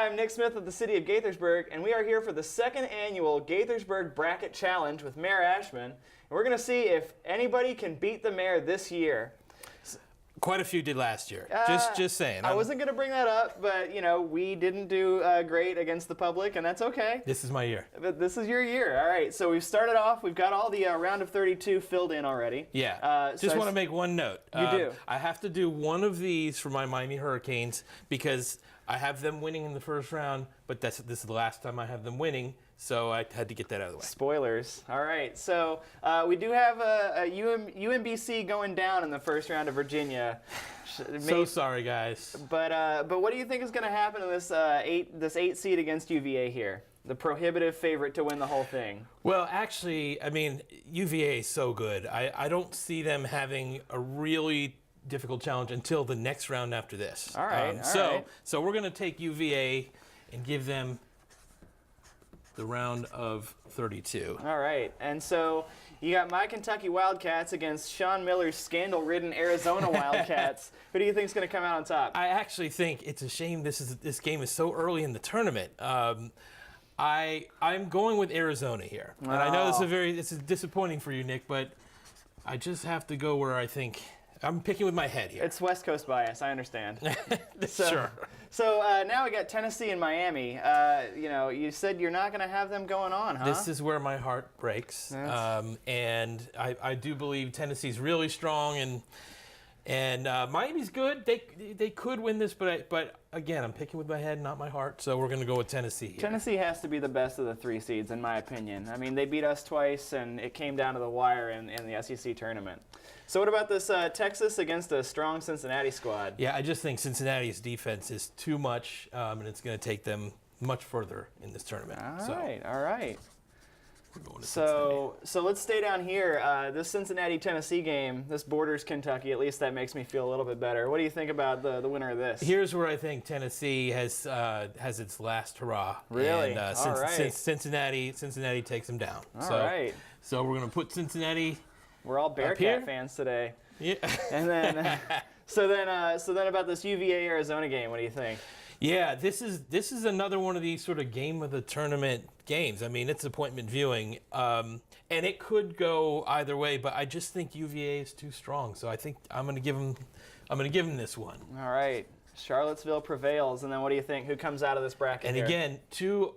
I'm Nick Smith of the City of Gaithersburg, and we are here for the second annual Gaithersburg Bracket Challenge with Mayor Ashman. And we're going to see if anybody can beat the mayor this year. Quite a few did last year. Just saying. I wasn't going to bring that up, but, you know, we didn't do great against the public, and that's okay. This is my year. But this is your year. All right, so we've started off. We've got all the round of 32 filled in already. Yeah. Just want to make one note. You do. I have to do one of these for my Miami Hurricanes because I have them winning in the first round, but this is the last time I have them winning, so I had to get that out of the way. Spoilers. All right, so we do have a UMBC going down in the first round of Virginia. So sorry, guys. But what do you think is going to happen to this eight seed against UVA here? The prohibitive favorite to win the whole thing. Well, actually, I mean, UVA is so good. I don't see them having a really difficult challenge until the next round after this. All right. So we're going to take UVA and give them the round of 32. All right. And so you got my Kentucky Wildcats against Sean Miller's scandal-ridden Arizona Wildcats. Who do you think is going to come out on top? I actually think it's a shame this game is so early in the tournament. I'm going with Arizona here. And I know this is disappointing for you, Nick, but I just have to go where I think. I'm picking with my head here. It's West Coast bias, I understand. Sure. So now we got Tennessee and Miami. You know, you said you're not going to have them going on, huh? This is where my heart breaks. And I do believe Tennessee's really strong, and Miami's good. They could win this, but again, I'm picking with my head, not my heart. So we're going to go with Tennessee here. Tennessee has to be the best of the three seeds, in my opinion. I mean, they beat us twice, and it came down to the wire in the SEC tournament. So what about this Texas against a strong Cincinnati squad? Yeah, I just think Cincinnati's defense is too much, and it's going to take them much further in this tournament. All right. We're going to so let's stay down here. This Cincinnati-Tennessee game, this borders Kentucky. At least that makes me feel a little bit better. What do you think about the winner of this? Here's where I think Tennessee has its last hurrah. Really? And, All right. Cincinnati takes them down. All right. So we're going to put Cincinnati. We're all Bearcat fans today. Yeah. And then, so then about this UVA-Arizona game, what do you think? Yeah, this is another one of these sort of game of the tournament games. I mean, it's appointment viewing, and it could go either way. But I just think UVA is too strong, so I think I'm going to give them this one. All right, Charlottesville prevails, and then what do you think? Who comes out of this bracket? And here? Again, two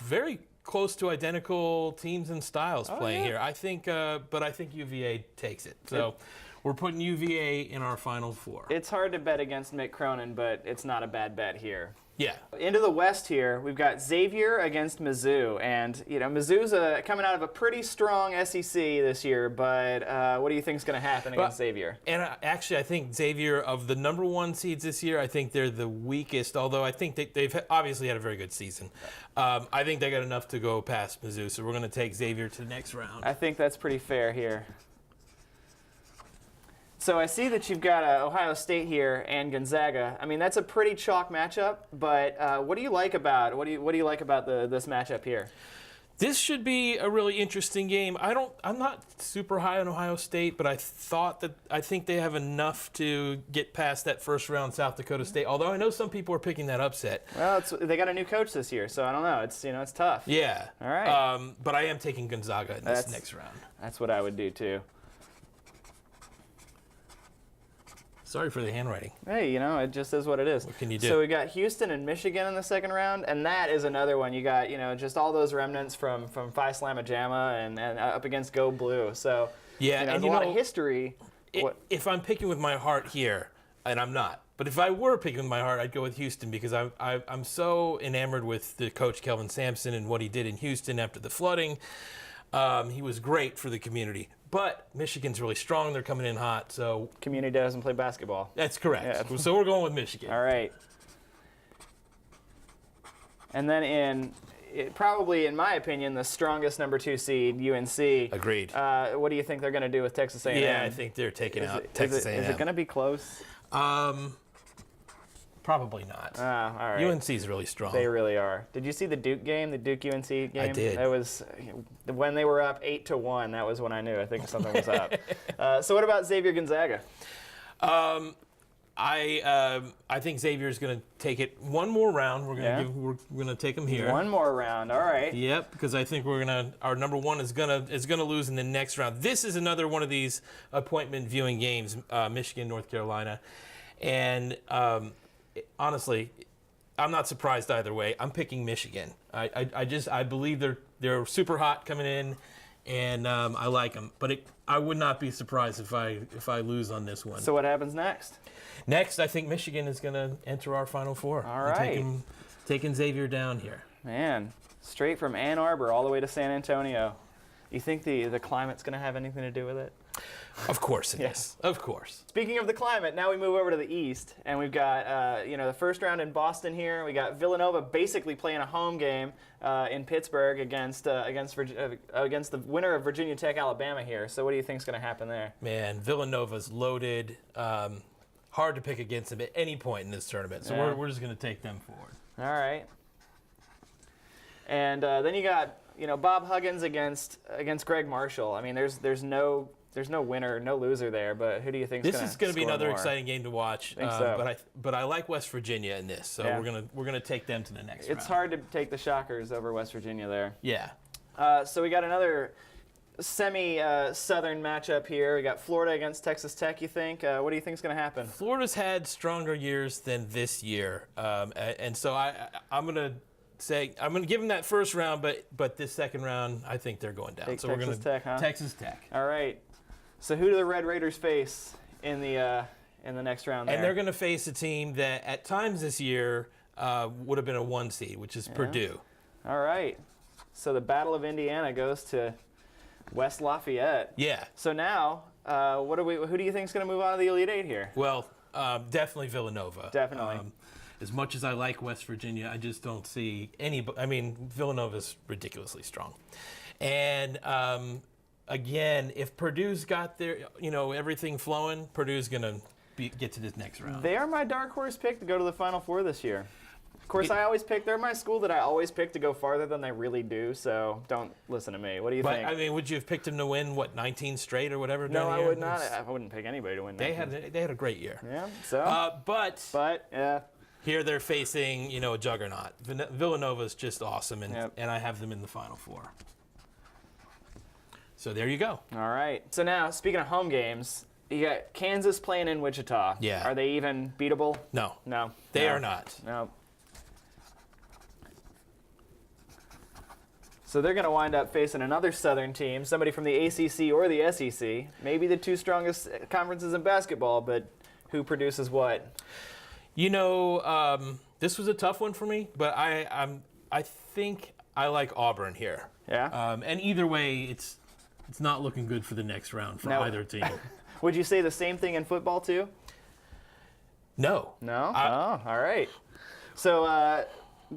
very close to identical teams and styles playing here. I think, but I think UVA takes it. So we're putting UVA in our Final Four. It's hard to bet against Mick Cronin, but it's not a bad bet here. Yeah. Into the West here, we've got Xavier against Mizzou, and you know Mizzou's coming out of a pretty strong SEC this year. But what do you think is going to happen against Xavier? And actually, I think Xavier, of the #1 seeds this year, I think they're the weakest. Although I think they've obviously had a very good season. I think they got enough to go past Mizzou, so we're going to take Xavier to the next round. I think that's pretty fair here. So I see that you've got Ohio State here and Gonzaga. I mean, that's a pretty chalk matchup. But what do you like about this matchup here? This should be a really interesting game. I'm not super high on Ohio State, but I think they have enough to get past that first round South Dakota State. Although I know some people are picking that upset. Well, they got a new coach this year, so I don't know. It's tough. Yeah. All right. But I am taking Gonzaga in this next round. That's what I would do too. Sorry for the handwriting. Hey, you know, it just is what it is. What can you do? So we got Houston and Michigan in the second round, and that is another one. You got, you know, just all those remnants from Phi Slamma Jamma and up against Go Blue. So, yeah, you know, and there's a lot of history. If I'm picking with my heart here, and I'm not, but if I were picking with my heart, I'd go with Houston because I'm so enamored with the coach Kelvin Sampson and what he did in Houston after the flooding. He was great for the community. But Michigan's really strong. They're coming in hot. So community doesn't play basketball. That's correct. Yeah. So we're going with Michigan. All right. And then probably, in my opinion, the strongest #2 seed, UNC. Agreed. What do you think they're going to do with Texas A&M? Yeah, I think they're taking out Texas A&M. Is it going to be close? Probably not. All right. UNC is really strong. They really are. Did you see the Duke game, the Duke-UNC game? I did. That was when they were up 8-1. That was when I knew. I think something was up. So what about Xavier Gonzaga? I think Xavier's going to take it one more round. We're gonna take them here. One more round. All right. Yep, because I think our number one is gonna lose in the next round. This is another one of these appointment viewing games, Michigan, North Carolina, and honestly, I'm not surprised either way. I'm picking Michigan. I believe they're super hot coming in, and I like them. But I would not be surprised if I lose on this one. So what happens next? Next, I think Michigan is going to enter our Final Four. All right. Taking Xavier down here. Man, straight from Ann Arbor all the way to San Antonio. You think the climate's going to have anything to do with it? Of course it is. Of course. Speaking of the climate, now we move over to the East, and we've got the first round in Boston here. We got Villanova basically playing a home game in Pittsburgh against the winner of Virginia Tech, Alabama here. So what do you think is going to happen there? Man, Villanova's loaded. Hard to pick against them at any point in this tournament. So we're just going to take them forward. All right. And then you got Bob Huggins against Greg Marshall. I mean, there's no winner, no loser there. But who do you think is going to This is going to be another exciting game to watch. I think so. But I like West Virginia in this, so we're gonna take them to the next round. It's hard to take the Shockers over West Virginia there. Yeah. So we got another semi-southern matchup here. We got Florida against Texas Tech. You think? What do you think is going to happen? Florida's had stronger years than this year, and so I'm going to say I'm going to give them that first round, but this second round I think they're going down. Take so Texas we're going to Tech, huh? Texas Tech. All right. So who do the Red Raiders face in the next round? And they're going to face a team that at times this year would have been a 1 seed, which is Purdue. All right. So the Battle of Indiana goes to West Lafayette. Yeah. So now, who do you think is going to move on to the Elite Eight here? Well, definitely Villanova. Definitely. As much as I like West Virginia, I just don't see any. I mean, Villanova's ridiculously strong. And again, if Purdue's got their, everything flowing, Purdue's going to get to this next round. They are my dark horse pick to go to the Final Four this year. Of course, they're my school that I always pick to go farther than they really do, so don't listen to me. What do you think? I mean, would you have picked them to win, 19 straight or whatever? No, I would not. I wouldn't pick anybody to win. They had a great year. Yeah, so. But here they're facing, a juggernaut. Villanova's just awesome, and I have them in the Final Four. So there you go. All right. So now, speaking of home games, you got Kansas playing in Wichita. Yeah. Are they even beatable? No. No. They are not. No. So they're going to wind up facing another Southern team, somebody from the ACC or the SEC, maybe the two strongest conferences in basketball, but who produces what? This was a tough one for me, but I think I like Auburn here. Yeah. And either way, it's not looking good for the next round for either team. Would you say the same thing in football too? No. No? All right. So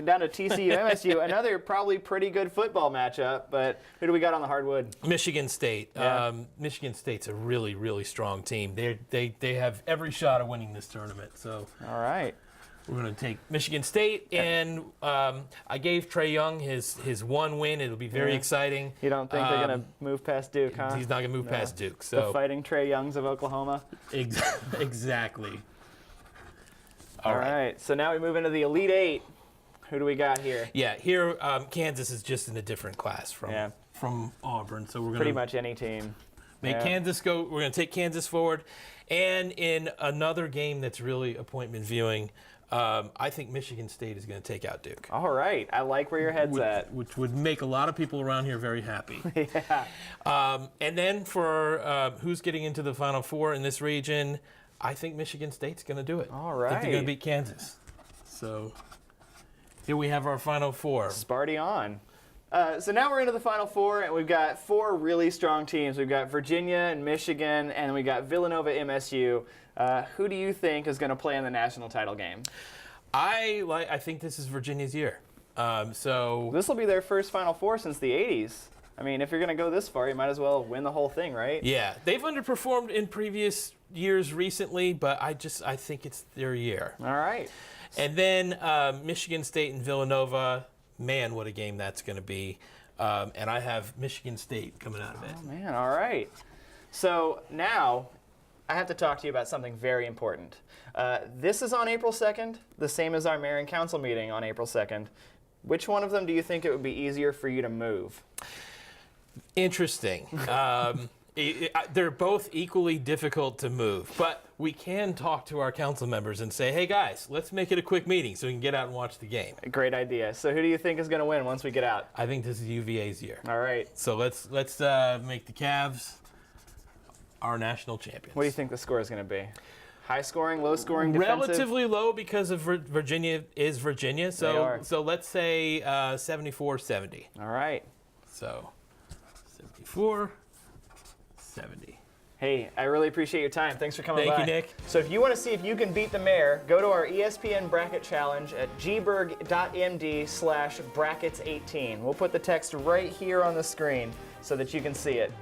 down to TCU, MSU, another probably pretty good football matchup, but who do we got on the hardwood? Michigan State. Yeah. Michigan State's a really, really strong team. They have every shot of winning this tournament. So all right. We're going to take Michigan State, and I gave Trae Young his one win. It'll be very exciting. You don't think they're going to move past Duke, huh? He's not going to move past Duke. So the fighting Trae Youngs of Oklahoma? Exactly. All right. So now we move into the Elite Eight. Who do we got here? Yeah, here Kansas is just in a different class from Auburn. So we're going to pretty much any team. Make Kansas go. We're going to take Kansas forward. And in another game that's really appointment viewing, I think Michigan State is going to take out Duke. All right. I like where your head's at. Which would make a lot of people around here very happy. Yeah. And then for who's getting into the Final Four in this region, I think Michigan State's going to do it. All right. I think they're going to beat Kansas. So here we have our Final Four. Sparty on. So now we're into the Final Four, and we've got four really strong teams. We've got Virginia and Michigan, and we got Villanova, MSU. Who do you think is going to play in the national title game? I think this is Virginia's year. So this will be their first Final Four since the 80s. I mean, if you're going to go this far, you might as well win the whole thing, right? Yeah, they've underperformed in previous years recently, but I think it's their year. All right. And then Michigan State and Villanova. Man, what a game that's going to be. And I have Michigan State coming out of it. Oh, man, all right. So now I have to talk to you about something very important. This is on April 2nd, the same as our mayor and council meeting on April 2nd. Which one of them do you think it would be easier for you to move? Interesting. They're both equally difficult to move, but we can talk to our council members and say, hey guys, let's make it a quick meeting so we can get out and watch the game. Great idea. So who do you think is going to win once we get out? I think this is UVA's year. All right. So let's make the Cavs our national champions. What do you think the score is going to be? High scoring, low scoring, defensive? Relatively low because of Virginia is Virginia. So let's say 74-70. All right. So 74-70. Hey, I really appreciate your time. Thanks for coming by. Thank you, Nick. So if you want to see if you can beat the mayor, go to our ESPN bracket challenge at gburg.md/brackets18. We'll put the text right here on the screen so that you can see it.